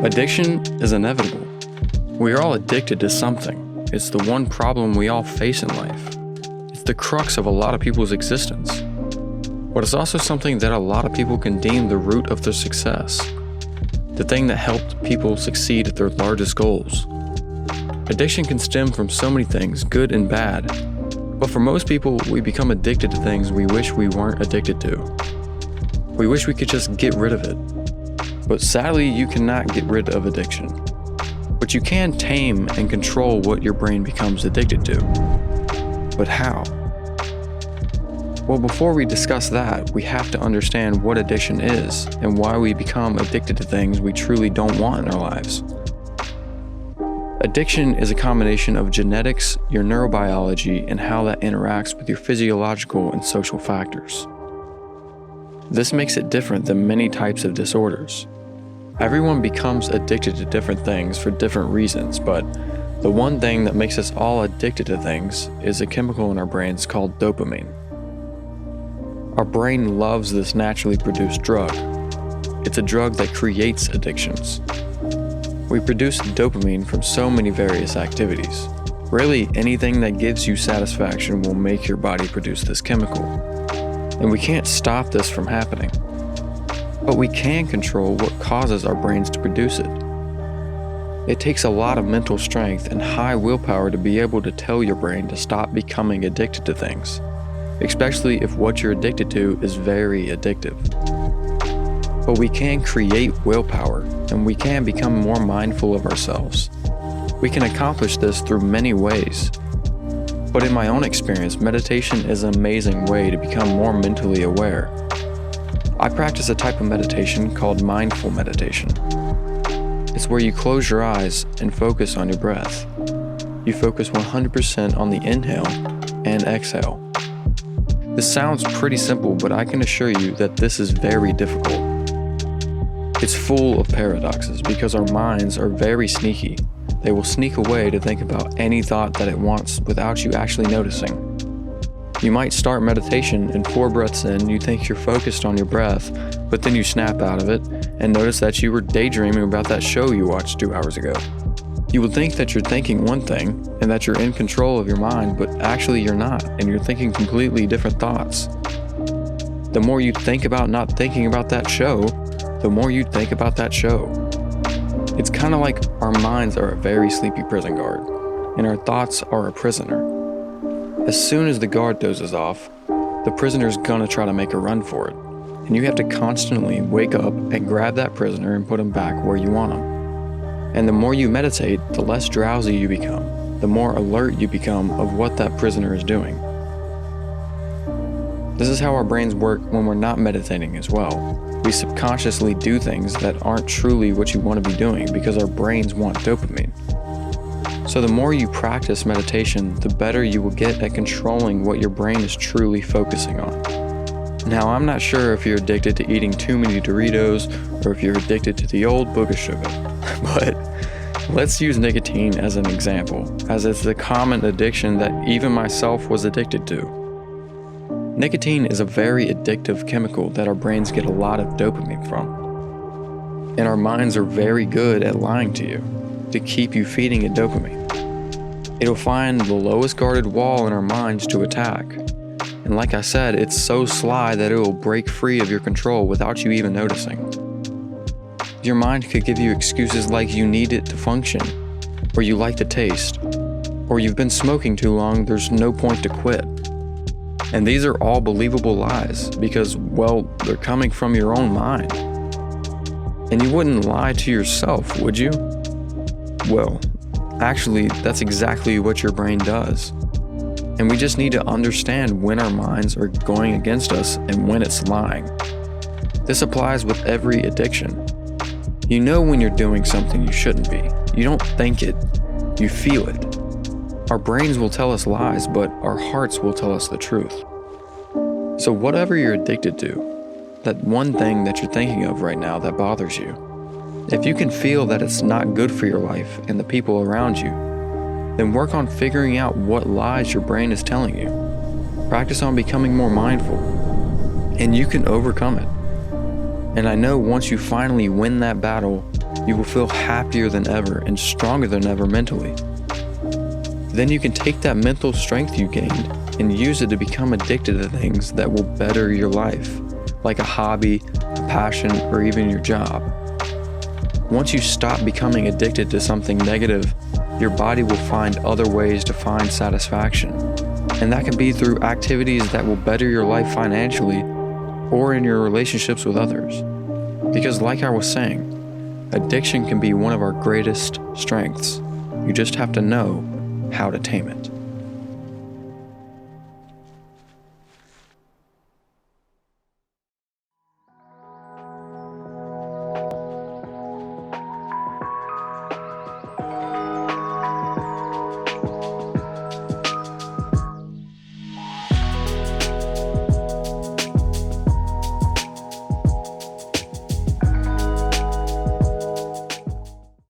Addiction is inevitable. We are all addicted to something. It's the one problem we all face in life. It's the crux of a lot of people's existence. But it's also something that a lot of people can deem the root of their success. The thing that helped people succeed at their largest goals. Addiction can stem from so many things, good and bad. But for most people, we become addicted to things we wish we weren't addicted to. We wish we could just get rid of it. But sadly, you cannot get rid of addiction. But you can tame and control what your brain becomes addicted to. But how? Well, before we discuss that, we have to understand what addiction is and why we become addicted to things we truly don't want in our lives. Addiction is a combination of genetics, your neurobiology, and how that interacts with your physiological and social factors. This makes it different than many types of disorders. Everyone becomes addicted to different things for different reasons, but the one thing that makes us all addicted to things is a chemical in our brains called dopamine. Our brain loves this naturally produced drug. It's a drug that creates addictions. We produce dopamine from so many various activities. Really, anything that gives you satisfaction will make your body produce this chemical. And we can't stop this from happening. But we can control what causes our brains to produce it. It takes a lot of mental strength and high willpower to be able to tell your brain to stop becoming addicted to things, especially if what you're addicted to is very addictive. But we can create willpower, and we can become more mindful of ourselves. We can accomplish this through many ways. But in my own experience, meditation is an amazing way to become more mentally aware. I practice a type of meditation called mindful meditation. It's where you close your eyes and focus on your breath. You focus 100% on the inhale and exhale. This sounds pretty simple, but I can assure you that this is very difficult. It's full of paradoxes because our minds are very sneaky. They will sneak away to think about any thought that it wants without you actually noticing. You might start meditation and 4 breaths in, you think you're focused on your breath, but then you snap out of it and notice that you were daydreaming about that show you watched 2 hours ago. You would think that you're thinking one thing and that you're in control of your mind, but actually you're not, and you're thinking completely different thoughts. The more you think about not thinking about that show, the more you think about that show. It's kind of like our minds are a very sleepy prison guard, and our thoughts are a prisoner. As soon as the guard dozes off, the prisoner's gonna try to make a run for it, and you have to constantly wake up and grab that prisoner and put him back where you want him. And the more you meditate, the less drowsy you become, the more alert you become of what that prisoner is doing. This is how our brains work when we're not meditating as well. We subconsciously do things that aren't truly what you want to be doing because our brains want dopamine. So the more you practice meditation, the better you will get at controlling what your brain is truly focusing on. Now, I'm not sure if you're addicted to eating too many Doritos or if you're addicted to the old book of sugar, but let's use nicotine as an example, as it's the common addiction that even myself was addicted to. Nicotine is a very addictive chemical that our brains get a lot of dopamine from. And our minds are very good at lying to you to keep you feeding it dopamine. It'll find the lowest guarded wall in our minds to attack. And like I said, it's so sly that it will break free of your control without you even noticing. Your mind could give you excuses like you need it to function, or you like the taste, or you've been smoking too long, there's no point to quit. And these are all believable lies because, well, they're coming from your own mind. And you wouldn't lie to yourself, would you? Well, actually, that's exactly what your brain does. And we just need to understand when our minds are going against us and when it's lying. This applies with every addiction. You know when you're doing something you shouldn't be. You don't think it, you feel it. Our brains will tell us lies, but our hearts will tell us the truth. So whatever you're addicted to, that one thing that you're thinking of right now that bothers you, if you can feel that it's not good for your life and the people around you, then work on figuring out what lies your brain is telling you. Practice on becoming more mindful, and you can overcome it. And I know once you finally win that battle, You will feel happier than ever and stronger than ever mentally. Then you can take that mental strength you gained and use it to become addicted to things that will better your life, like a hobby, a passion, or even your job. Once you stop becoming addicted to something negative, your body will find other ways to find satisfaction. And that can be through activities that will better your life financially or in your relationships with others. Because like I was saying, addiction can be one of our greatest strengths. You just have to know how to tame it.